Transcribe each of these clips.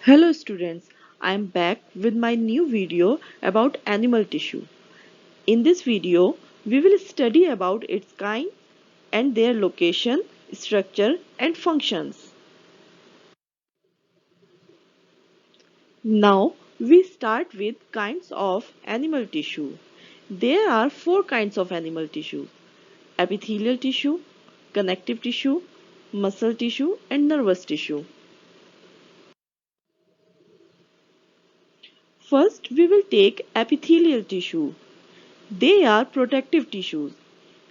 Hello students, I am back with my new video about animal tissue. In this video, we will study about its kind and their location, structure and functions. Now, we start with kinds of animal tissue. There are four kinds of animal tissue: epithelial tissue, connective tissue, muscle tissue and nervous tissue. First, we will take epithelial tissue. They are protective tissues.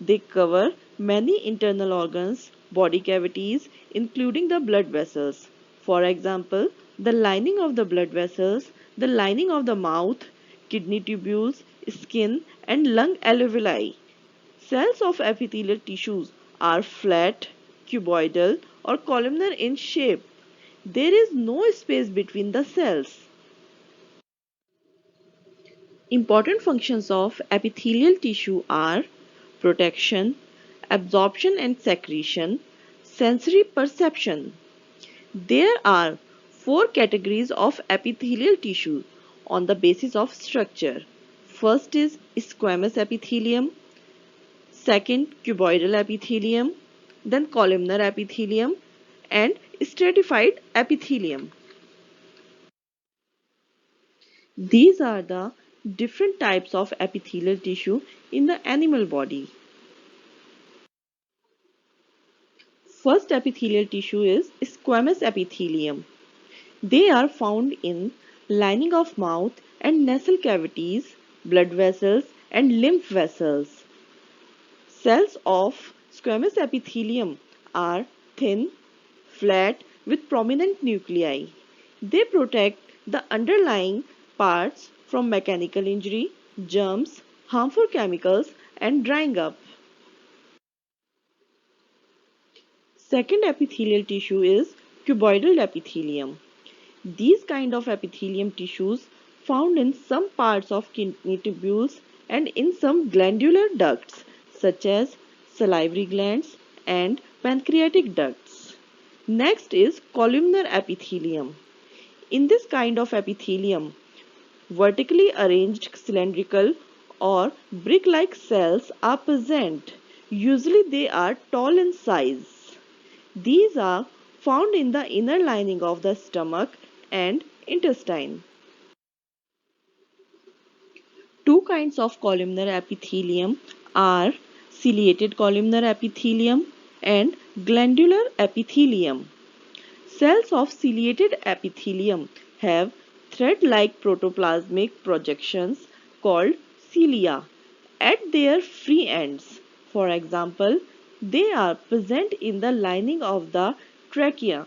They cover many internal organs, body cavities, including the blood vessels. For example, the lining of the blood vessels, the lining of the mouth, kidney tubules, skin, and lung alveoli. Cells of epithelial tissues are flat, cuboidal, or columnar in shape. There is no space between the cells. Important functions of epithelial tissue are protection, absorption and secretion, sensory perception. There are four categories of epithelial tissue on the basis of structure. First is squamous epithelium, second cuboidal epithelium, then columnar epithelium and stratified epithelium. These are the different types of epithelial tissue in the animal body. First epithelial tissue is squamous epithelium. They are found in lining of mouth and nasal cavities, blood vessels and lymph vessels. Cells of squamous epithelium are thin, flat with prominent nuclei. They protect the underlying parts from mechanical injury, germs, harmful chemicals and drying up. Second epithelial tissue is cuboidal epithelium. These kind of epithelium tissues found in some parts of kidney tubules and in some glandular ducts such as salivary glands and pancreatic ducts. Next is columnar epithelium. In this kind of epithelium, vertically arranged cylindrical or brick-like cells are present. Usually they are tall in size. These are found in the inner lining of the stomach and intestine. Two kinds of columnar epithelium are ciliated columnar epithelium and glandular epithelium. Cells of ciliated epithelium have thread-like protoplasmic projections called cilia at their free ends. For example, they are present in the lining of the trachea.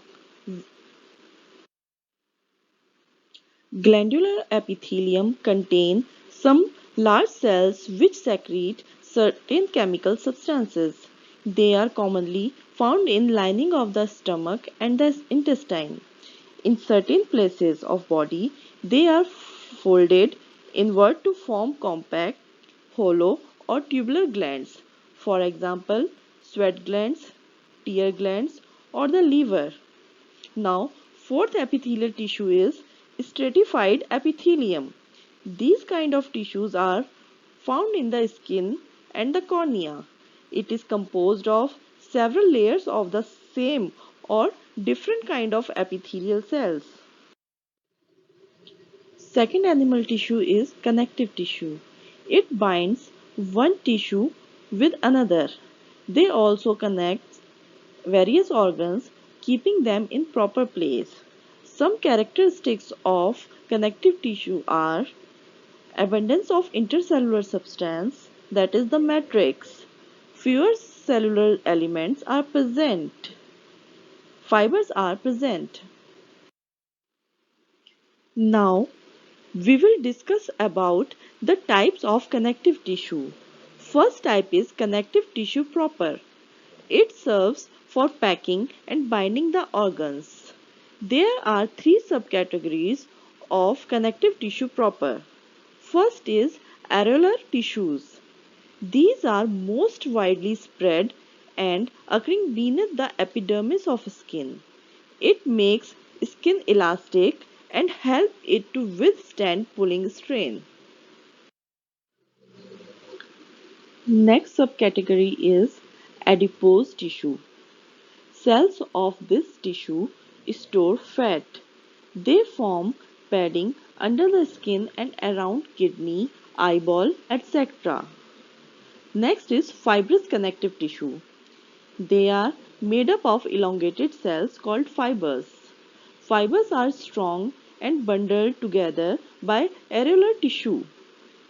Glandular epithelium contain some large cells which secrete certain chemical substances. They are commonly found in lining of the stomach and the intestine. In certain places of body, they are folded inward to form compact, hollow or tubular glands. For example, sweat glands, tear glands or the liver. Now, fourth epithelial tissue is stratified epithelium. These kind of tissues are found in the skin and the cornea. It is composed of several layers of the same or different kind of epithelial cells. Second animal tissue is connective tissue. It binds one tissue with another. They also connect various organs, keeping them in proper place. Some characteristics of connective tissue are abundance of intercellular substance, that is the matrix. Fewer cellular elements are present. Fibers are present. Now, we will discuss about the types of connective tissue. First type is connective tissue proper. It serves for packing and binding the organs. There are three subcategories of connective tissue proper. First is areolar tissues. These are most widely spread and occurring beneath the epidermis of skin. It makes skin elastic and help it to withstand pulling strain. Next subcategory is adipose tissue. Cells of this tissue store fat. They form padding under the skin and around kidney, eyeball, etc. Next is fibrous connective tissue. They are made up of elongated cells called fibers. Fibers are strong and bundled together by areolar tissue.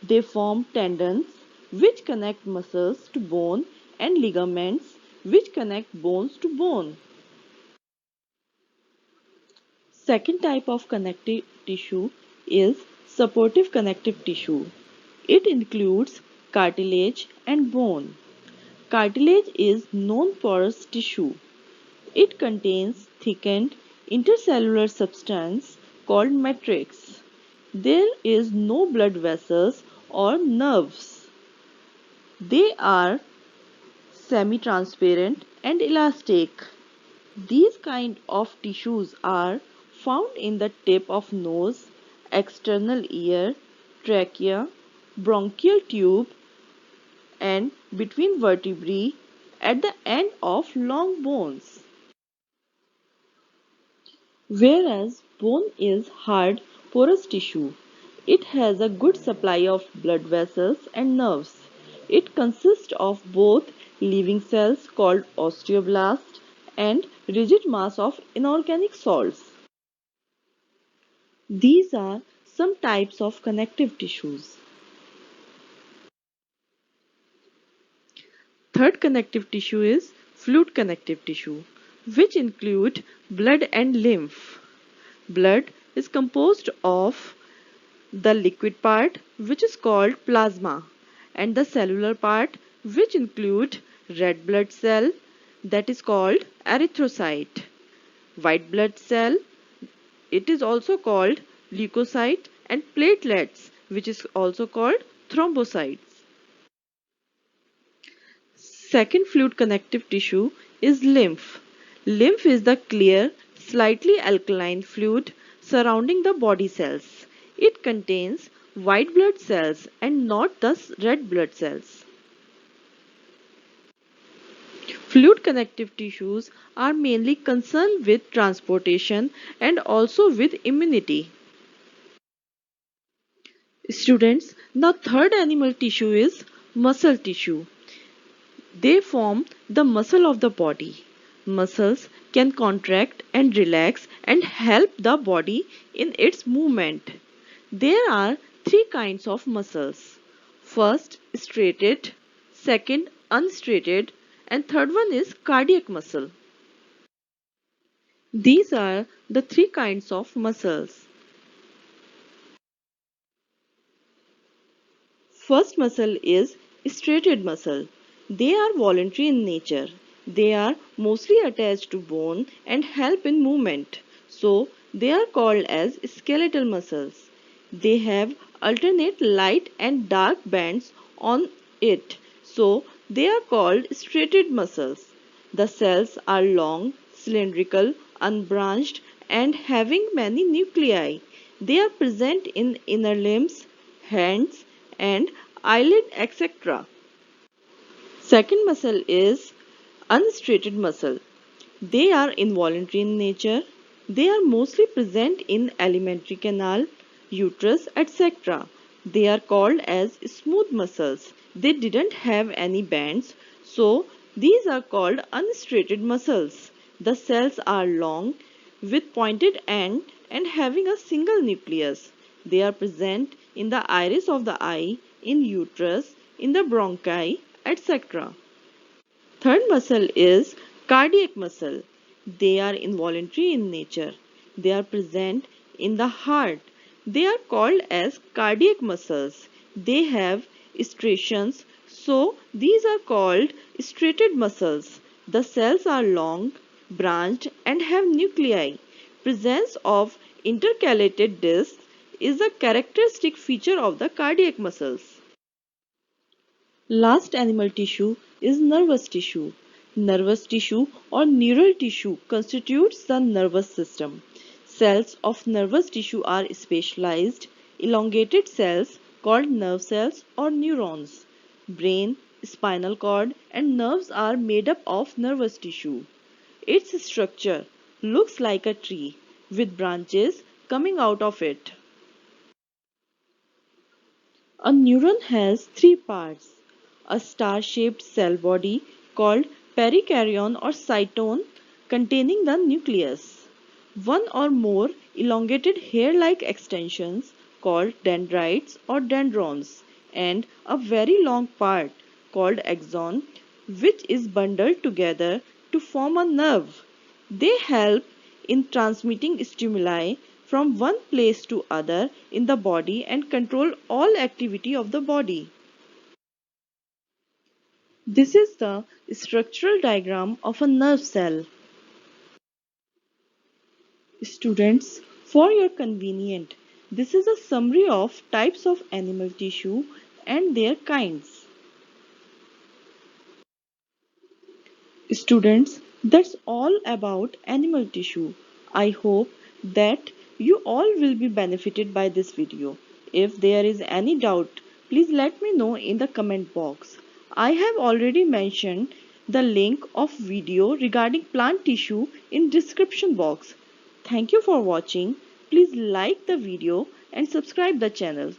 They form tendons which connect muscles to bone and ligaments which connect bones to bone. Second type of connective tissue is supportive connective tissue. It includes cartilage and bone. Cartilage is non-porous tissue. It contains thickened intercellular substance called matrix. There is no blood vessels or nerves. They are semi-transparent and elastic. These kind of tissues are found in the tip of nose, external ear, trachea, bronchial tube and between vertebrae at the end of long bones. Whereas bone is hard, porous tissue. It has a good supply of blood vessels and nerves. It consists of both living cells called osteoblasts and rigid mass of inorganic salts. These are some types of connective tissues. Third connective tissue is fluid connective tissue, which include blood and lymph. Blood is composed of the liquid part, which is called plasma, and the cellular part, which include red blood cell, that is called erythrocyte, white blood cell, it is also called leukocyte, and platelets, which is also called thrombocytes. Second fluid connective tissue is lymph. Lymph is the clear, slightly alkaline fluid surrounding the body cells. It contains white blood cells and not the red blood cells. Fluid connective tissues are mainly concerned with transportation and also with immunity. Students, the third animal tissue is muscle tissue. They form the muscle of the body. Muscles can contract and relax and help the body in its movement. There are three kinds of muscles. First, striated, second, unstriated, and third one is cardiac muscle. These are the three kinds of muscles. First muscle is striated muscle. They are voluntary in nature. They are mostly attached to bone and help in movement. So they are called as skeletal muscles. They have alternate light and dark bands on it. So they are called striated muscles. The cells are long, cylindrical, unbranched and having many nuclei. They are present in inner limbs, hands and eyelid etc. Second muscle is unstriated muscle. They are involuntary in nature. They are mostly present in alimentary canal, uterus, etc. They are called as smooth muscles. They didn't have any bands, so these are called unstriated muscles. The cells are long with pointed end and having a single nucleus. They are present in the iris of the eye, in uterus, in the bronchi, etc. Third muscle is cardiac muscle. They are involuntary in nature. They are present in the heart. They are called as cardiac muscles. They have striations, so these are called striated muscles. The cells are long, branched and have nuclei. Presence of intercalated discs is a characteristic feature of the cardiac muscles. Last animal tissue is nervous tissue. Nervous tissue or neural tissue constitutes the nervous system. Cells of nervous tissue are specialized, elongated cells called nerve cells or neurons. Brain, spinal cord, and nerves are made up of nervous tissue. Its structure looks like a tree with branches coming out of it. A neuron has three parts: a star-shaped cell body called perikaryon or cytone containing the nucleus, one or more elongated hair-like extensions called dendrites or dendrons, and a very long part called axon which is bundled together to form a nerve. They help in transmitting stimuli from one place to other in the body and control all activity of the body. This is the structural diagram of a nerve cell. Students, for your convenience, this is a summary of types of animal tissue and their kinds. Students, that's all about animal tissue. I hope that you all will be benefited by this video. If there is any doubt, please let me know in the comment box. I have already mentioned the link of video regarding plant tissue in description box. Thank you for watching. Please like the video and subscribe the channel.